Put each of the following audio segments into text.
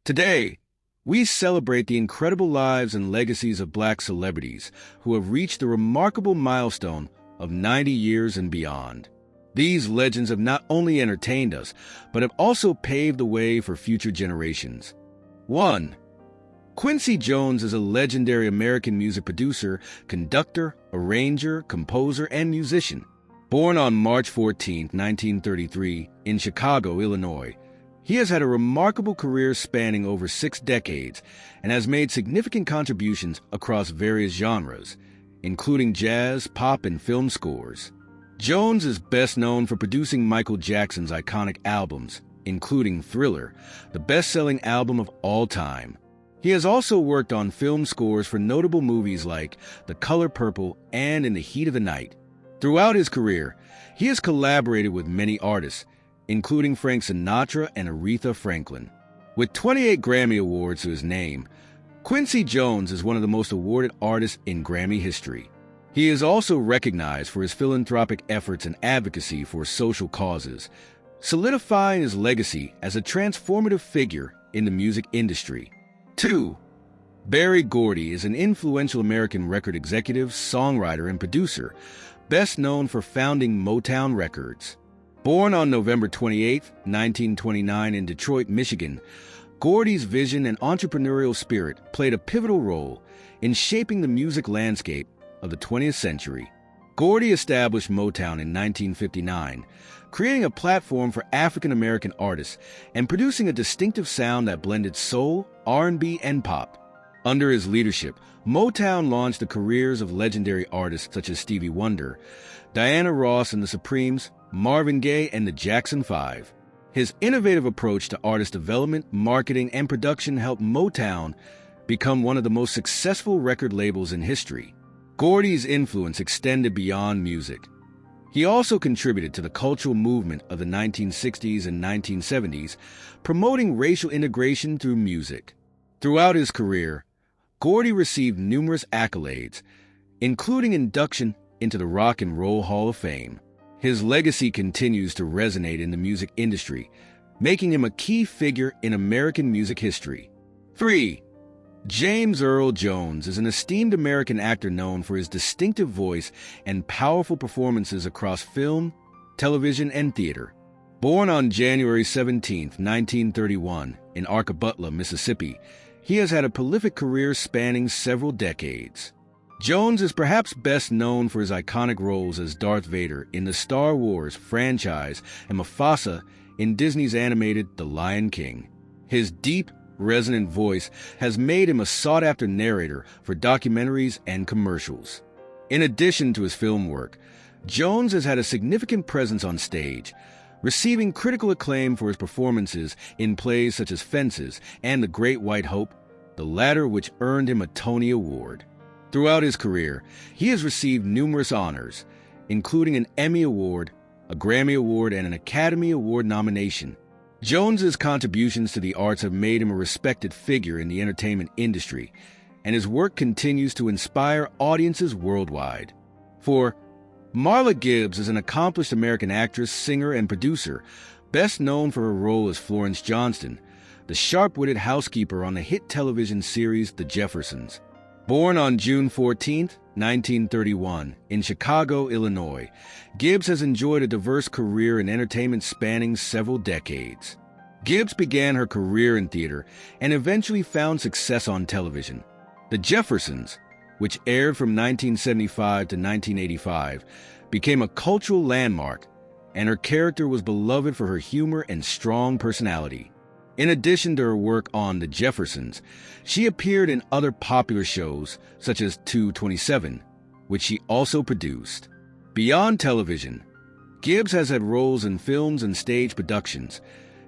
Today, we celebrate the incredible lives and legacies of Black celebrities who have reached the remarkable milestone of 90 years and beyond. These legends have not only entertained us, but have also paved the way for future generations. 1. Quincy Jones is a legendary American music producer, conductor, arranger, composer, and musician. Born on March 14, 1933, in Chicago, Illinois, he has had a remarkable career spanning over 6 decades and has made significant contributions across various genres, including jazz, pop, and film scores. Jones is best known for producing Michael Jackson's iconic albums, including Thriller, the best-selling album of all time. He has also worked on film scores for notable movies like The Color Purple and In the Heat of the Night. Throughout his career, he has collaborated with many artists, including Frank Sinatra and Aretha Franklin. With 28 Grammy Awards to his name, Quincy Jones is one of the most awarded artists in Grammy history. He is also recognized for his philanthropic efforts and advocacy for social causes, solidifying his legacy as a transformative figure in the music industry. 2. Berry Gordy is an influential American record executive, songwriter, and producer, best known for founding Motown Records. Born on November 28, 1929 in Detroit, Michigan, Gordy's vision and entrepreneurial spirit played a pivotal role in shaping the music landscape of the 20th century. Gordy established Motown in 1959, creating a platform for African American artists and producing a distinctive sound that blended soul, R&B, and pop. Under his leadership, Motown launched the careers of legendary artists such as Stevie Wonder, Diana Ross and the Supremes, Marvin Gaye, and the Jackson 5. His innovative approach to artist development, marketing, and production helped Motown become one of the most successful record labels in history. Gordy's influence extended beyond music. He also contributed to the cultural movement of the 1960s and 1970s, promoting racial integration through music. Throughout his career, Gordy received numerous accolades, including induction into the Rock and Roll Hall of Fame. His legacy continues to resonate in the music industry, making him a key figure in American music history. 3. James Earl Jones is an esteemed American actor known for his distinctive voice and powerful performances across film, television, and theater. Born on January 17, 1931, in Arkabutla, Mississippi, he has had a prolific career spanning several decades. Jones is perhaps best known for his iconic roles as Darth Vader in the Star Wars franchise and Mufasa in Disney's animated The Lion King. His deep, resonant voice has made him a sought-after narrator for documentaries and commercials. In addition to his film work, Jones has had a significant presence on stage, receiving critical acclaim for his performances in plays such as Fences and The Great White Hope, the latter which earned him a Tony Award. Throughout his career, he has received numerous honors, including an Emmy Award, a Grammy Award, and an Academy Award nomination. Jones's contributions to the arts have made him a respected figure in the entertainment industry, and his work continues to inspire audiences worldwide. 4. Marla Gibbs is an accomplished American actress, singer, and producer, best known for her role as Florence Johnston, the sharp-witted housekeeper on the hit television series The Jeffersons. Born on June 14, 1931, in Chicago, Illinois, Gibbs has enjoyed a diverse career in entertainment spanning several decades. Gibbs began her career in theater and eventually found success on television. The Jeffersons, which aired from 1975 to 1985, became a cultural landmark, and her character was beloved for her humor and strong personality. In addition to her work on The Jeffersons, she appeared in other popular shows such as 227, which she also produced. Beyond television, Gibbs has had roles in films and stage productions,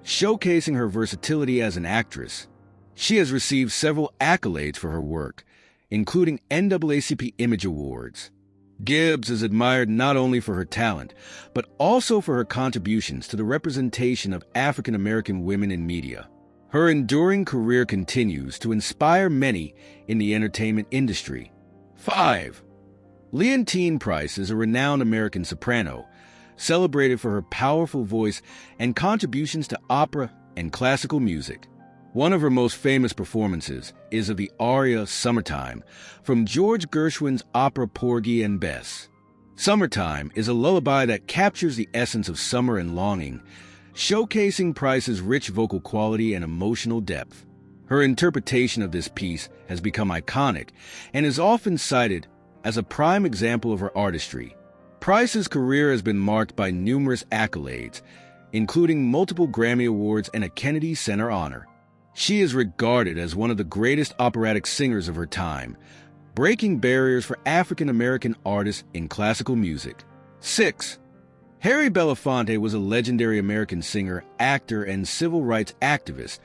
showcasing her versatility as an actress. She has received several accolades for her work, including NAACP Image Awards. Gibbs is admired not only for her talent, but also for her contributions to the representation of African American women in media. Her enduring career continues to inspire many in the entertainment industry. 5. Leontyne Price is a renowned American soprano, celebrated for her powerful voice and contributions to opera and classical music. One of her most famous performances is of the aria Summertime from George Gershwin's opera Porgy and Bess. Summertime is a lullaby that captures the essence of summer and longing, showcasing Price's rich vocal quality and emotional depth. Her interpretation of this piece has become iconic and is often cited as a prime example of her artistry. Price's career has been marked by numerous accolades, including multiple Grammy Awards and a Kennedy Center honor. She is regarded as one of the greatest operatic singers of her time, breaking barriers for African-American artists in classical music. 6. Harry Belafonte was a legendary American singer, actor, and civil rights activist,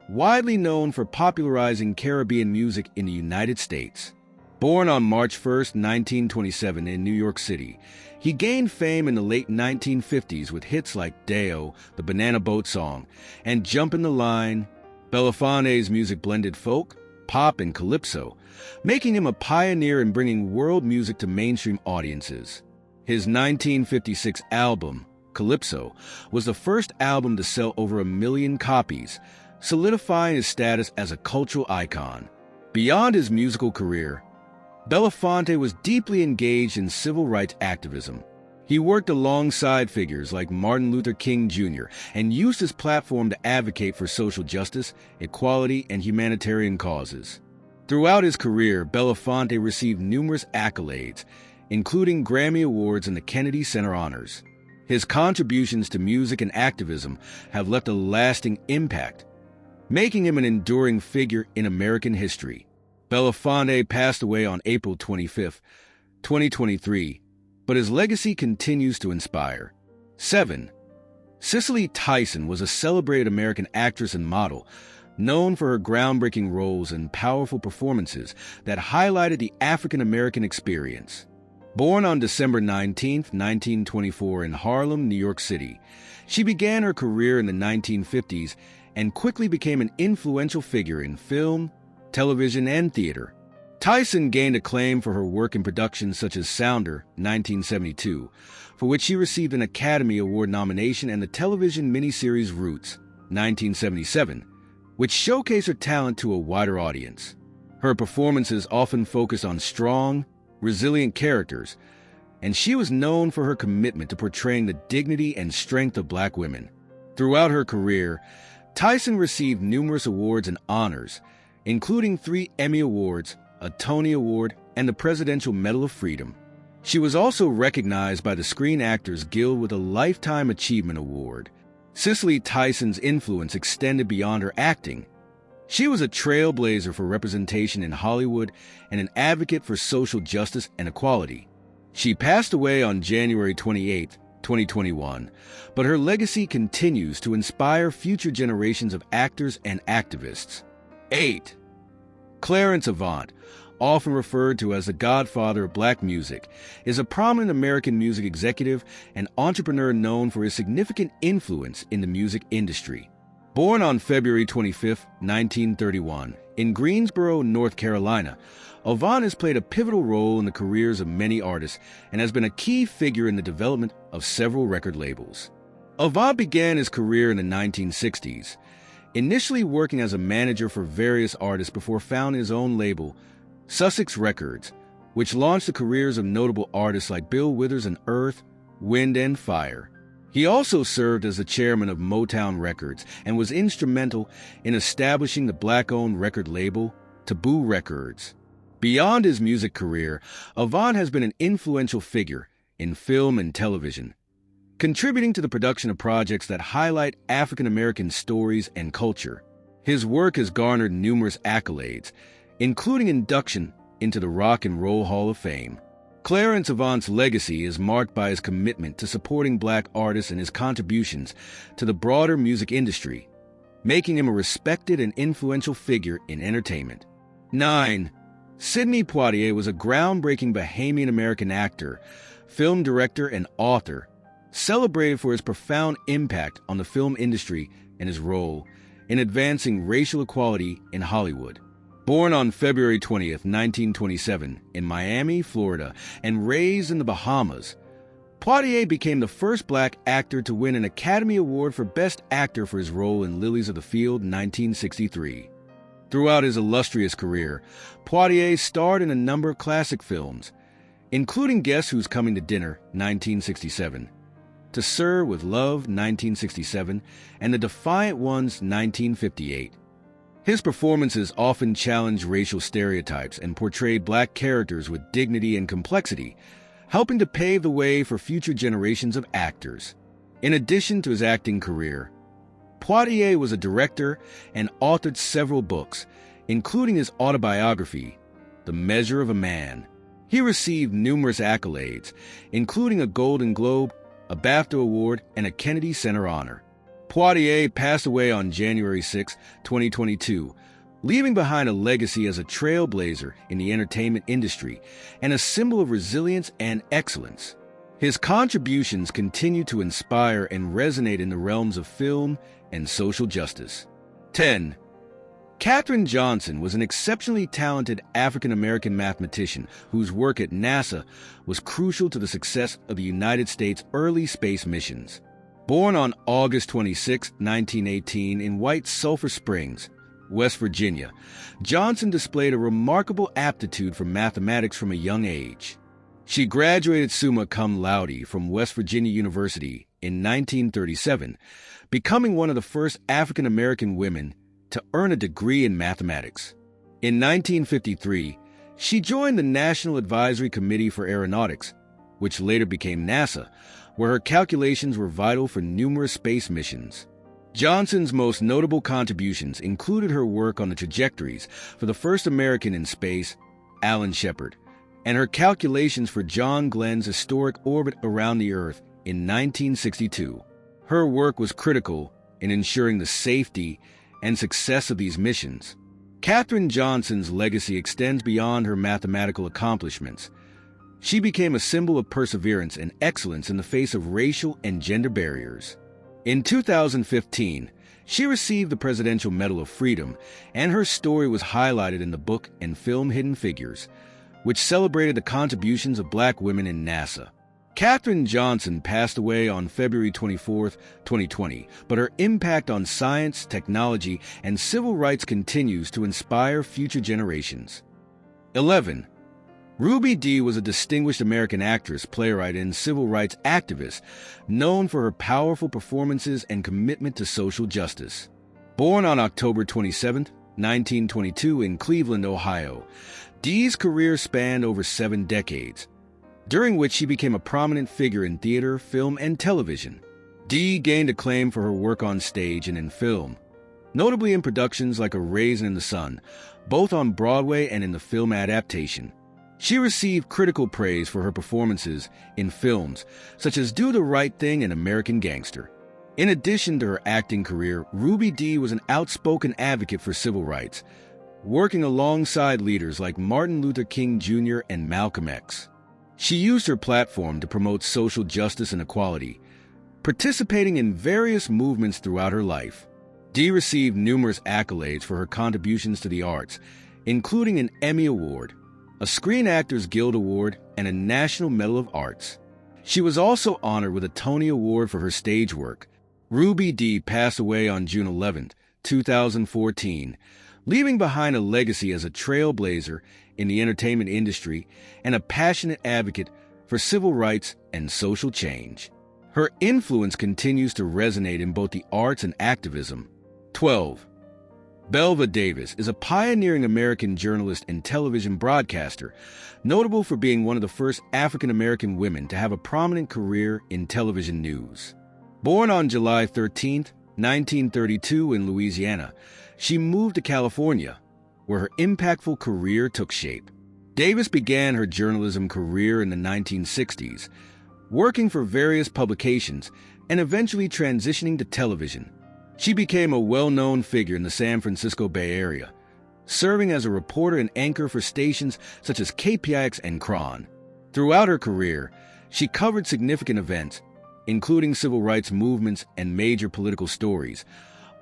widely known for popularizing Caribbean music in the United States. Born on March 1, 1927 in New York City, he gained fame in the late 1950s with hits like Deo, the Banana Boat Song, and Jumpin' the Line. Belafonte's music blended folk, pop, and calypso, making him a pioneer in bringing world music to mainstream audiences. His 1956 album, Calypso, was the first album to sell over 1 million copies, solidifying his status as a cultural icon. Beyond his musical career, Belafonte was deeply engaged in civil rights activism. He worked alongside figures like Martin Luther King Jr. and used his platform to advocate for social justice, equality, and humanitarian causes. Throughout his career, Belafonte received numerous accolades, including Grammy Awards and the Kennedy Center honors. His contributions to music and activism have left a lasting impact, making him an enduring figure in American history. Belafonte passed away on April 25, 2023, but his legacy continues to inspire. 7. Cicely Tyson was a celebrated American actress and model, known for her groundbreaking roles and powerful performances that highlighted the African-American experience. Born on December 19, 1924 in Harlem, New York City, she began her career in the 1950s and quickly became an influential figure in film, television, and theater. Tyson gained acclaim for her work in productions such as Sounder, 1972, for which she received an Academy Award nomination, and the television miniseries Roots, 1977, which showcased her talent to a wider audience. Her performances often focused on strong, resilient characters, and she was known for her commitment to portraying the dignity and strength of Black women. Throughout her career, Tyson received numerous awards and honors, including 3 Emmy Awards, a Tony Award, and the Presidential Medal of Freedom. She was also recognized by the Screen Actors Guild with a Lifetime Achievement Award. Cicely Tyson's influence extended beyond her acting. She was a trailblazer for representation in Hollywood and an advocate for social justice and equality. She passed away on January 28, 2021, but her legacy continues to inspire future generations of actors and activists. 8. Clarence Avant, often referred to as the godfather of Black music, is a prominent American music executive and entrepreneur known for his significant influence in the music industry. Born on February 25, 1931, in Greensboro, North Carolina, Avant has played a pivotal role in the careers of many artists and has been a key figure in the development of several record labels. Avant began his career in the 1960s, initially working as a manager for various artists before founding his own label, Sussex Records, which launched the careers of notable artists like Bill Withers and Earth, Wind and Fire. He also served as the chairman of Motown Records and was instrumental in establishing the Black-owned record label, Taboo Records. Beyond his music career, Avant has been an influential figure in film and television, contributing to the production of projects that highlight African-American stories and culture. His work has garnered numerous accolades, including induction into the Rock and Roll Hall of Fame. Clarence Avant's legacy is marked by his commitment to supporting Black artists and his contributions to the broader music industry, making him a respected and influential figure in entertainment. 9. Sidney Poitier was a groundbreaking Bahamian-American actor, film director, and author, celebrated for his profound impact on the film industry and his role in advancing racial equality in Hollywood. Born on February 20, 1927, in Miami, Florida, and raised in the Bahamas, Poitier became the first black actor to win an Academy Award for Best Actor for his role in Lilies of the Field in 1963. Throughout his illustrious career, Poitier starred in a number of classic films, including Guess Who's Coming to Dinner, 1967, To Sir with Love, 1967, and The Defiant Ones, 1958. His performances often challenged racial stereotypes and portrayed black characters with dignity and complexity, helping to pave the way for future generations of actors. In addition to his acting career, Poitier was a director and authored several books, including his autobiography, The Measure of a Man. He received numerous accolades, including a Golden Globe, a BAFTA Award, and a Kennedy Center Honor. Poitier passed away on January 6, 2022, leaving behind a legacy as a trailblazer in the entertainment industry and a symbol of resilience and excellence. His contributions continue to inspire and resonate in the realms of film and social justice. 10. Katherine Johnson was an exceptionally talented African-American mathematician whose work at NASA was crucial to the success of the United States' early space missions. Born on August 26, 1918, in White Sulphur Springs, West Virginia, Johnson displayed a remarkable aptitude for mathematics from a young age. She graduated summa cum laude from West Virginia University in 1937, becoming one of the first African-American women to earn a degree in mathematics. In 1953, she joined the National Advisory Committee for Aeronautics, which later became NASA, where her calculations were vital for numerous space missions. Johnson's most notable contributions included her work on the trajectories for the first American in space, Alan Shepard, and her calculations for John Glenn's historic orbit around the Earth in 1962. Her work was critical in ensuring the safety and success of these missions. Katherine Johnson's legacy extends beyond her mathematical accomplishments. She became a symbol of perseverance and excellence in the face of racial and gender barriers. In 2015, she received the Presidential Medal of Freedom, and her story was highlighted in the book and film Hidden Figures, which celebrated the contributions of black women in NASA. Katherine Johnson passed away on February 24, 2020, but her impact on science, technology, and civil rights continues to inspire future generations. 11. Ruby Dee was a distinguished American actress, playwright, and civil rights activist, known for her powerful performances and commitment to social justice. Born on October 27, 1922 in Cleveland, Ohio, Dee's career spanned over 7 decades, during which she became a prominent figure in theater, film, and television. Dee gained acclaim for her work on stage and in film, notably in productions like A Raisin in the Sun, both on Broadway and in the film adaptation. She received critical praise for her performances in films such as Do the Right Thing and American Gangster. In addition to her acting career, Ruby Dee was an outspoken advocate for civil rights, working alongside leaders like Martin Luther King Jr. and Malcolm X. She used her platform to promote social justice and equality, participating in various movements throughout her life. Dee received numerous accolades for her contributions to the arts, including an Emmy Award, a Screen Actors Guild Award, and a National Medal of Arts. She was also honored with a Tony Award for her stage work. Ruby Dee passed away on June 11, 2014, leaving behind a legacy as a trailblazer in the entertainment industry and a passionate advocate for civil rights and social change. Her influence continues to resonate in both the arts and activism. 12. Belva Davis is a pioneering American journalist and television broadcaster, notable for being one of the first African-American women to have a prominent career in television news. Born on July 13, 1932 in Louisiana, she moved to California, where her impactful career took shape. Davis began her journalism career in the 1960s, working for various publications and eventually transitioning to television. She became a well-known figure in the San Francisco Bay Area, serving as a reporter and anchor for stations such as KPIX and KRON. Throughout her career, she covered significant events, including civil rights movements and major political stories,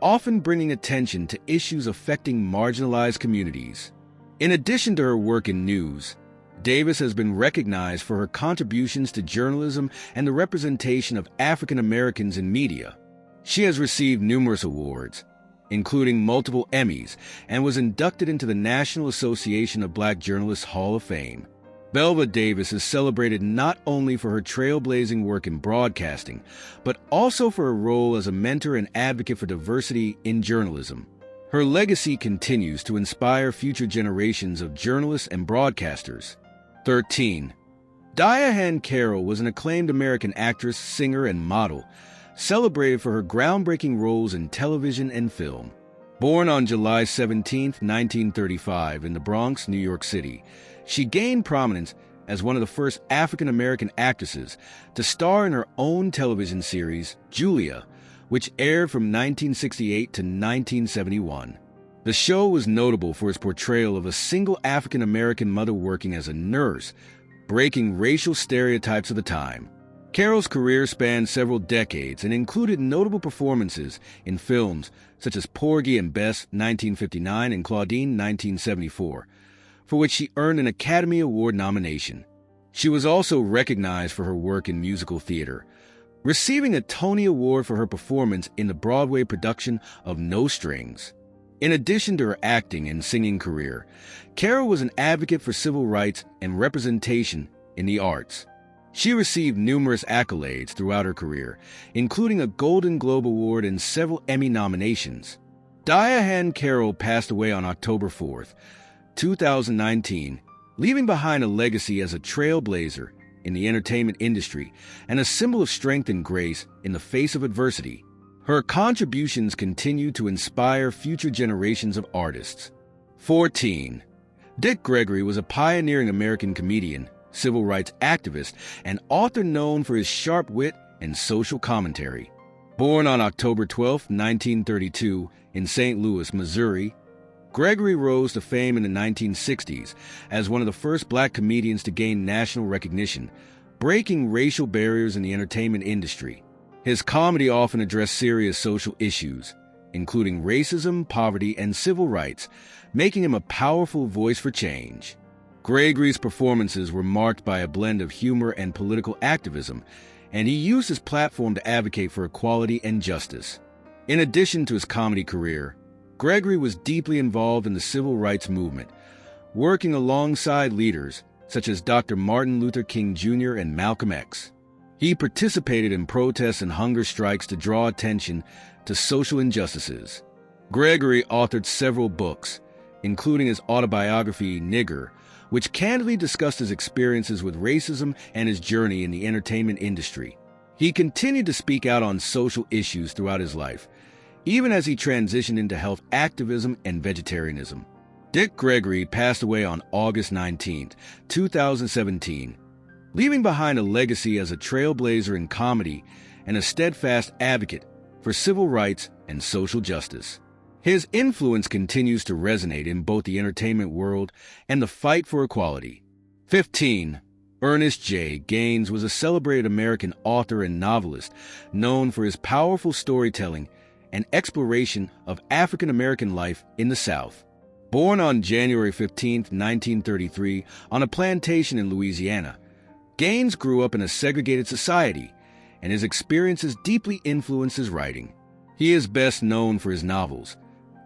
often bringing attention to issues affecting marginalized communities. In addition to her work in news, Davis has been recognized for her contributions to journalism and the representation of African Americans in media. She has received numerous awards, including multiple Emmys, and was inducted into the National Association of Black Journalists Hall of Fame. Belva Davis is celebrated not only for her trailblazing work in broadcasting, but also for her role as a mentor and advocate for diversity in journalism. Her legacy continues to inspire future generations of journalists and broadcasters. 13. Diahann Carroll was an acclaimed American actress, singer, and model, celebrated for her groundbreaking roles in television and film. Born on July 17, 1935, in the Bronx, New York City, she gained prominence as one of the first African-American actresses to star in her own television series, Julia, which aired from 1968 to 1971. The show was notable for its portrayal of a single African-American mother working as a nurse, breaking racial stereotypes of the time. Carroll's career spanned several decades and included notable performances in films such as Porgy and Bess, 1959, and Claudine, 1974, for which she earned an Academy Award nomination. She was also recognized for her work in musical theater, receiving a Tony Award for her performance in the Broadway production of No Strings. In addition to her acting and singing career, Carroll was an advocate for civil rights and representation in the arts. She received numerous accolades throughout her career, including a Golden Globe Award and several Emmy nominations. Diahann Carroll passed away on October 4th, 2019, leaving behind a legacy as a trailblazer in the entertainment industry and a symbol of strength and grace in the face of adversity. Her contributions continue to inspire future generations of artists. 14. Dick Gregory was a pioneering American comedian, civil rights activist, and author known for his sharp wit and social commentary. Born on October 12, 1932, in St. Louis, Missouri, Gregory rose to fame in the 1960s as one of the first black comedians to gain national recognition, breaking racial barriers in the entertainment industry. His comedy often addressed serious social issues, including racism, poverty, and civil rights, making him a powerful voice for change. Gregory's performances were marked by a blend of humor and political activism, and he used his platform to advocate for equality and justice. In addition to his comedy career, Gregory was deeply involved in the civil rights movement, working alongside leaders such as Dr. Martin Luther King Jr. and Malcolm X. He participated in protests and hunger strikes to draw attention to social injustices. Gregory authored several books, including his autobiography, Nigger, which candidly discussed his experiences with racism and his journey in the entertainment industry. He continued to speak out on social issues throughout his life, even as he transitioned into health activism and vegetarianism. Dick Gregory passed away on August 19, 2017, leaving behind a legacy as a trailblazer in comedy and a steadfast advocate for civil rights and social justice. His influence continues to resonate in both the entertainment world and the fight for equality. 15. Ernest J. Gaines was a celebrated American author and novelist known for his powerful storytelling and exploration of African American life in the South. Born on January 15, 1933, on a plantation in Louisiana, Gaines grew up in a segregated society, and his experiences deeply influenced his writing. He is best known for his novels,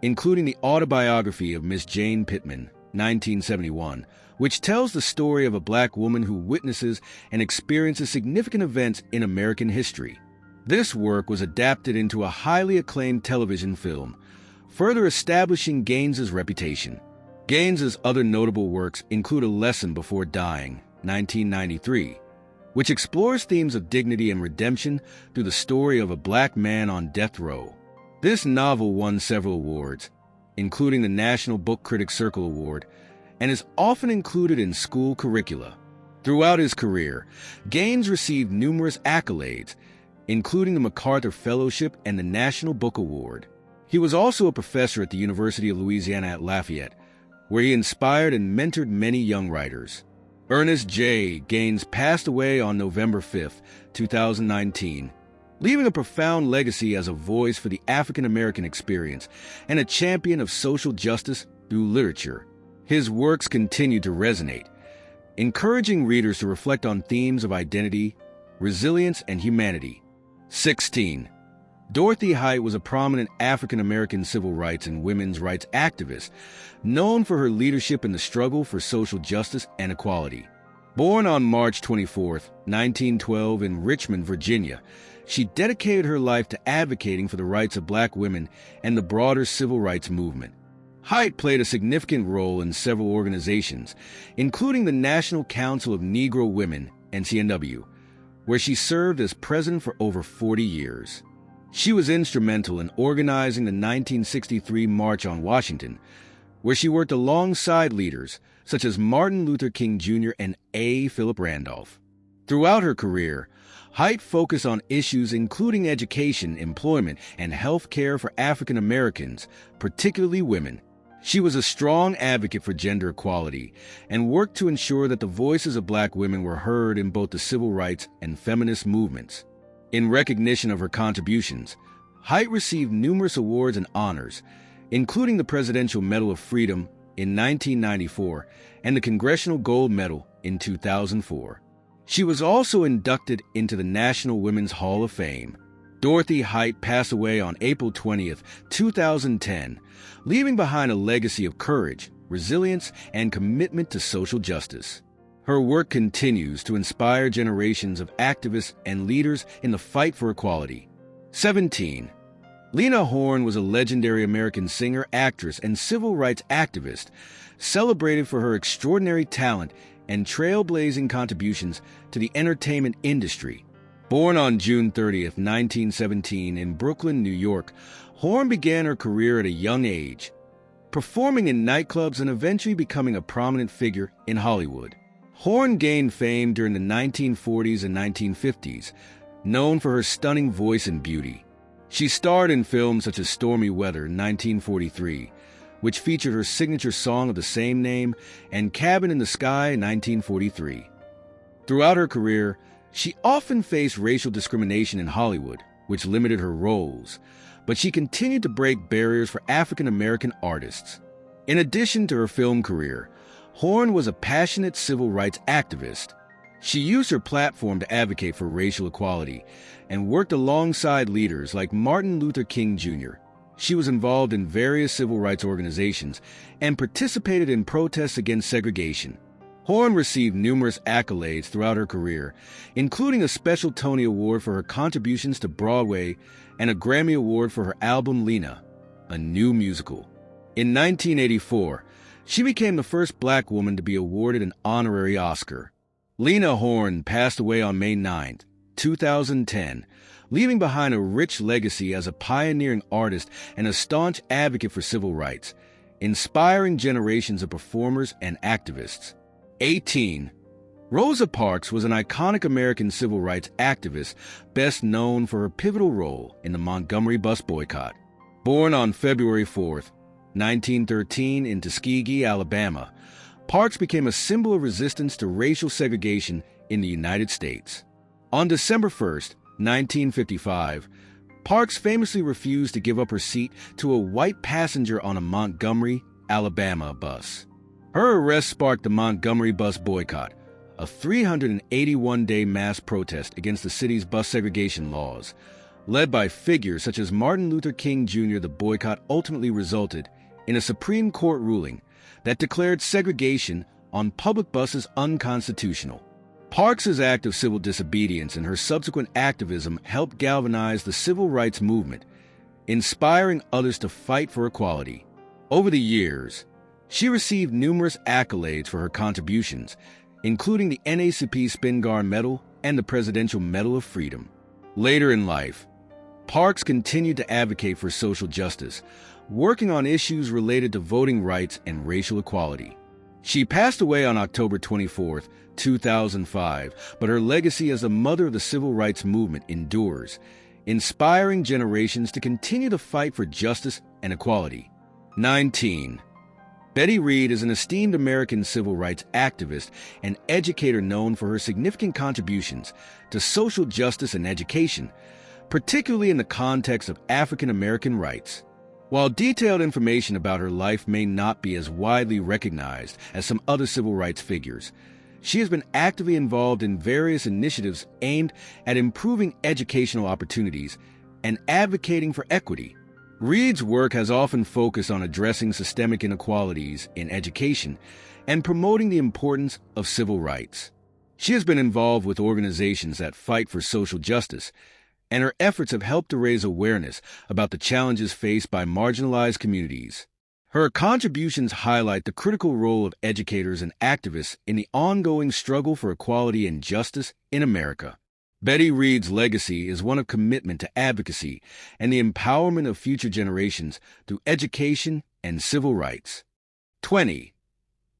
including the autobiography of Miss Jane Pittman, 1971, which tells the story of a black woman who witnesses and experiences significant events in American history. This work was adapted into a highly acclaimed television film, further establishing Gaines's reputation. Gaines's other notable works include A Lesson Before Dying, 1993, which explores themes of dignity and redemption through the story of a black man on death row. This novel won several awards, including the National Book Critics Circle Award, and is often included in school curricula. Throughout his career, Gaines received numerous accolades, including the MacArthur Fellowship and the National Book Award. He was also a professor at the University of Louisiana at Lafayette, where he inspired and mentored many young writers. Ernest J. Gaines passed away on November 5, 2019, leaving a profound legacy as a voice for the African American experience and a champion of social justice through literature. His works continue to resonate, encouraging readers to reflect on themes of identity, resilience, and humanity. 16. Dorothy Height was a prominent African-American civil rights and women's rights activist, known for her leadership in the struggle for social justice and equality. Born on March 24, 1912 in Richmond, Virginia, she dedicated her life to advocating for the rights of black women and the broader civil rights movement. Height played a significant role in several organizations, including the National Council of Negro Women, NCNW, where she served as president for over 40 years. She was instrumental in organizing the 1963 March on Washington, where she worked alongside leaders such as Martin Luther King Jr. and A. Philip Randolph. Throughout her career, Height focused on issues including education, employment, and health care for African Americans, particularly women. She was a strong advocate for gender equality and worked to ensure that the voices of black women were heard in both the civil rights and feminist movements. In recognition of her contributions, Height received numerous awards and honors, including the Presidential Medal of Freedom in 1994 and the Congressional Gold Medal in 2004. She was also inducted into the National Women's Hall of Fame. Dorothy Height passed away on April 20, 2010, leaving behind a legacy of courage, resilience, and commitment to social justice. Her work continues to inspire generations of activists and leaders in the fight for equality. 17. Lena Horne was a legendary American singer, actress, and civil rights activist, celebrated for her extraordinary talent and trailblazing contributions to the entertainment industry. Born on June 30, 1917 in Brooklyn, New York, Horne began her career at a young age, performing in nightclubs and eventually becoming a prominent figure in Hollywood. Horne gained fame during the 1940s and 1950s, known for her stunning voice and beauty. She starred in films such as Stormy Weather in 1943, which featured her signature song of the same name, and Cabin in the Sky in 1943. Throughout her career, she often faced racial discrimination in Hollywood, which limited her roles, but she continued to break barriers for African American artists. In addition to her film career, Horne was a passionate civil rights activist. She used her platform to advocate for racial equality and worked alongside leaders like Martin Luther King Jr. She was involved in various civil rights organizations and participated in protests against segregation. Horne received numerous accolades throughout her career, including a special Tony Award for her contributions to Broadway and a Grammy Award for her album Lena, a new musical. In 1984, she became the first black woman to be awarded an honorary Oscar. Lena Horne passed away on May 9, 2010, leaving behind a rich legacy as a pioneering artist and a staunch advocate for civil rights, inspiring generations of performers and activists. 18. Rosa Parks was an iconic American civil rights activist best known for her pivotal role in the Montgomery bus boycott. Born on February 4, 1913 in Tuskegee, Alabama, Parks became a symbol of resistance to racial segregation in the United States. On December 1, 1955, Parks famously refused to give up her seat to a white passenger on a Montgomery, Alabama bus. Her arrest sparked the Montgomery bus boycott, a 381-day mass protest against the city's bus segregation laws. Led by figures such as Martin Luther King Jr., the boycott ultimately resulted in a Supreme Court ruling that declared segregation on public buses unconstitutional. Parks's act of civil disobedience and her subsequent activism helped galvanize the civil rights movement, inspiring others to fight for equality. Over the years, she received numerous accolades for her contributions, including the NAACP Spingarn Medal and the Presidential Medal of Freedom. Later in life, Parks continued to advocate for social justice, working on issues related to voting rights and racial equality. She passed away on October 24, 2005, but her legacy as a mother of the civil rights movement endures, inspiring generations to continue to fight for justice and equality. 19. Betty Reed is an esteemed American civil rights activist and educator known for her significant contributions to social justice and education, particularly in the context of African American rights. While detailed information about her life may not be as widely recognized as some other civil rights figures, She has been actively involved in various initiatives aimed at improving educational opportunities and advocating for equity. Reed's work has often focused on addressing systemic inequalities in education and promoting the importance of civil rights. She has been involved with organizations that fight for social justice, and her efforts have helped to raise awareness about the challenges faced by marginalized communities. Her contributions highlight the critical role of educators and activists in the ongoing struggle for equality and justice in America. Betty Reed's legacy is one of commitment to advocacy and the empowerment of future generations through education and civil rights. 20.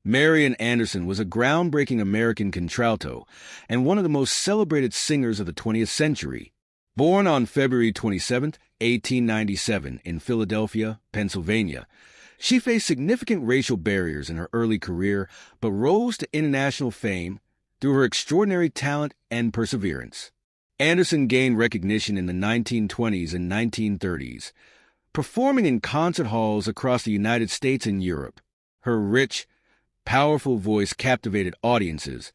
Marian Anderson was a groundbreaking American contralto and one of the most celebrated singers of the 20th century. Born on February 27, 1897, in Philadelphia, Pennsylvania, she faced significant racial barriers in her early career but rose to international fame through her extraordinary talent and perseverance. Anderson gained recognition in the 1920s and 1930s, performing in concert halls across the United States and Europe. Her rich, powerful voice captivated audiences,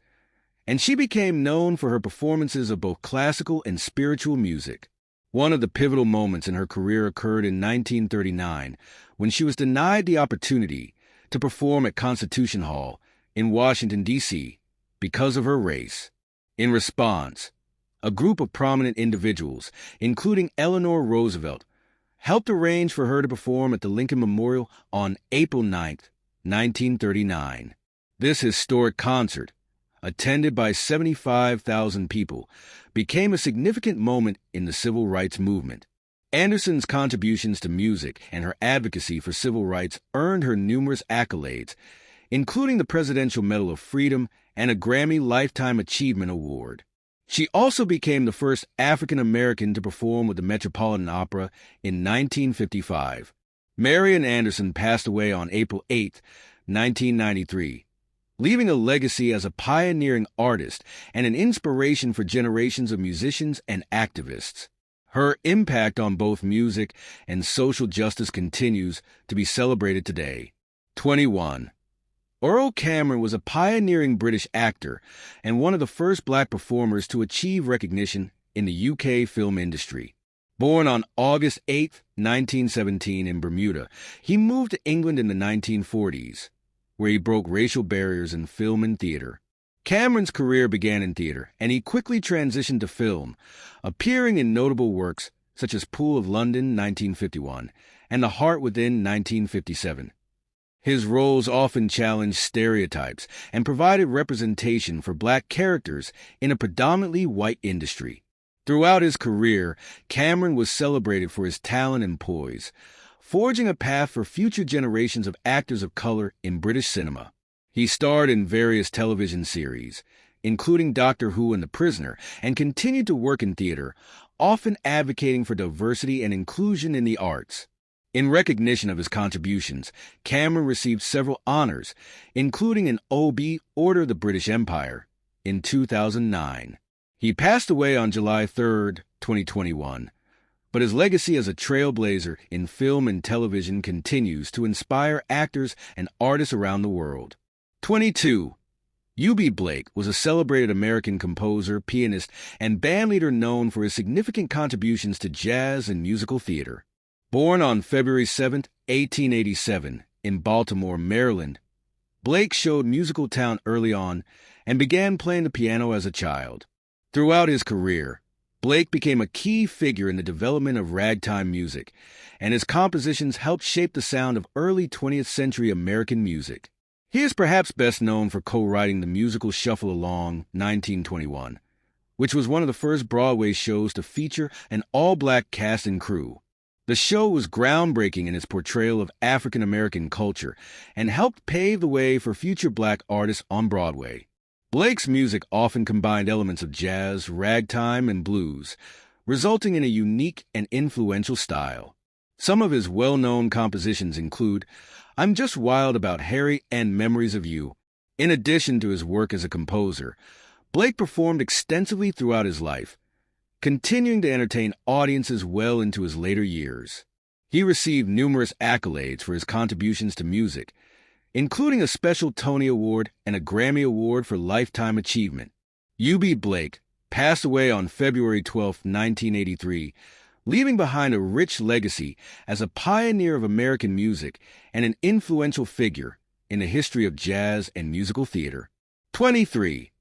and she became known for her performances of both classical and spiritual music. One of the pivotal moments in her career occurred in 1939 when she was denied the opportunity to perform at Constitution Hall in Washington, D.C. because of her race. In response, a group of prominent individuals, including Eleanor Roosevelt, helped arrange for her to perform at the Lincoln Memorial on April 9, 1939. This historic concert, attended by 75,000 people, became a significant moment in the civil rights movement. Anderson's contributions to music and her advocacy for civil rights earned her numerous accolades, including the Presidential Medal of Freedom and a Grammy Lifetime Achievement Award. She also became the first African American to perform with the Metropolitan Opera in 1955. Marian Anderson passed away on April 8, 1993, leaving a legacy as a pioneering artist and an inspiration for generations of musicians and activists. Her impact on both music and social justice continues to be celebrated today. 21. Earl Cameron was a pioneering British actor and one of the first black performers to achieve recognition in the UK film industry. Born on August 8, 1917 in Bermuda, he moved to England in the 1940s, where he broke racial barriers in film and theater. Cameron's career began in theater, and he quickly transitioned to film, appearing in notable works such as Pool of London, 1951, and The Heart Within, 1957. His roles often challenged stereotypes and provided representation for black characters in a predominantly white industry. Throughout his career, Cameron was celebrated for his talent and poise, forging a path for future generations of actors of color in British cinema. He starred in various television series, including Doctor Who and The Prisoner, and continued to work in theater, often advocating for diversity and inclusion in the arts. In recognition of his contributions, Cameron received several honors, including an OB Order of the British Empire in 2009. He passed away on July 3, 2021, but his legacy as a trailblazer in film and television continues to inspire actors and artists around the world. 22. Eubie Blake was a celebrated American composer, pianist, and bandleader known for his significant contributions to jazz and musical theater. Born on February 7, 1887, in Baltimore, Maryland, Blake showed musical talent early on and began playing the piano as a child. Throughout his career, Blake became a key figure in the development of ragtime music, and his compositions helped shape the sound of early 20th century American music. He is perhaps best known for co-writing the musical Shuffle Along, 1921, which was one of the first Broadway shows to feature an all-black cast and crew. The show was groundbreaking in its portrayal of African American culture and helped pave the way for future black artists on Broadway. Blake's music often combined elements of jazz, ragtime, and blues, resulting in a unique and influential style. Some of his well-known compositions include I'm Just Wild About Harry and Memories of You. In addition to his work as a composer, Blake performed extensively throughout his life, continuing to entertain audiences well into his later years. He received numerous accolades for his contributions to music, including a special Tony Award and a Grammy Award for Lifetime Achievement. U.B. Blake passed away on February 12, 1983, leaving behind a rich legacy as a pioneer of American music and an influential figure in the history of jazz and musical theater. 23.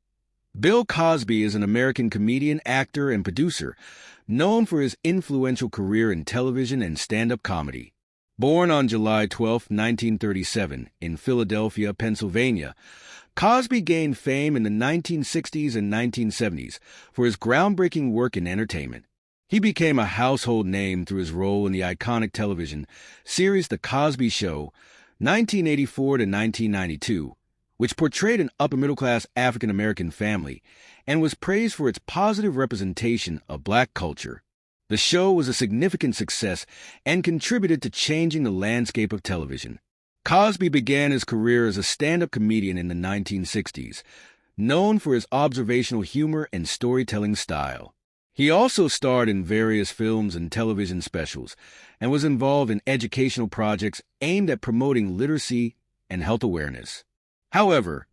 Bill Cosby is an American comedian, actor, and producer, known for his influential career in television and stand-up comedy. Born on July 12, 1937, in Philadelphia, Pennsylvania, Cosby gained fame in the 1960s and 1970s for his groundbreaking work in entertainment. He became a household name through his role in the iconic television series The Cosby Show, 1984 to 1992, which portrayed an upper-middle-class African-American family and was praised for its positive representation of black culture. The show was a significant success and contributed to changing the landscape of television. Cosby began his career as a stand-up comedian in the 1960s, known for his observational humor and storytelling style. He also starred in various films and television specials and was involved in educational projects aimed at promoting literacy and health awareness. However,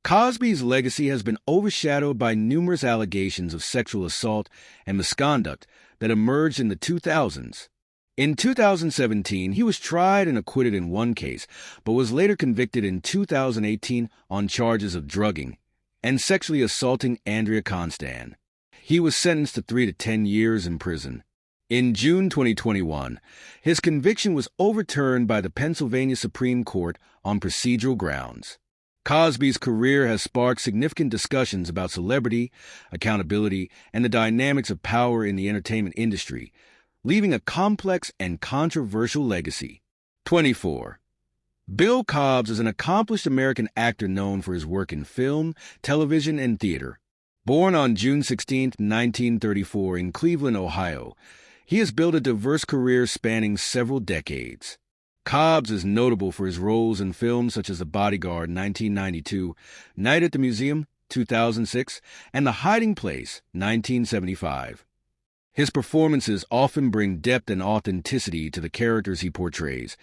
Cosby's legacy has been overshadowed by numerous allegations of sexual assault and misconduct that emerged in the 2000s. In 2017, he was tried and acquitted in one case, but was later convicted in 2018 on charges of drugging and sexually assaulting Andrea Constand. He was sentenced to 3 to 10 years in prison. In June 2021, his conviction was overturned by the Pennsylvania Supreme Court on procedural grounds. Cosby's career has sparked significant discussions about celebrity, accountability, and the dynamics of power in the entertainment industry, leaving a complex and controversial legacy. 24. Bill Cobbs is an accomplished American actor known for his work in film, television, and theater. Born on June 16, 1934 in Cleveland, Ohio, he has built a diverse career spanning several decades. Cobbs is notable for his roles in films such as The Bodyguard, 1992, Night at the Museum, 2006, and The Hiding Place, 1975. His performances often bring depth and authenticity to the characters he portrays,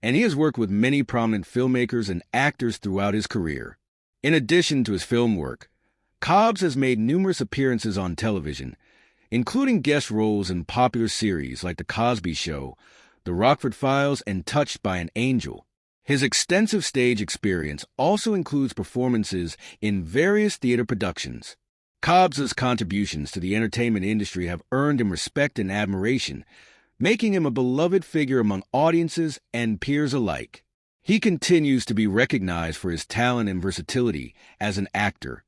and he has worked with many prominent filmmakers and actors throughout his career. In addition to his film work, Cobbs has made numerous appearances on television, including guest roles in popular series like The Cosby Show, The Rockford Files, and Touched by an Angel. His extensive stage experience also includes performances in various theater productions. Cobbs's contributions to the entertainment industry have earned him respect and admiration, making him a beloved figure among audiences and peers alike. He continues to be recognized for his talent and versatility as an actor,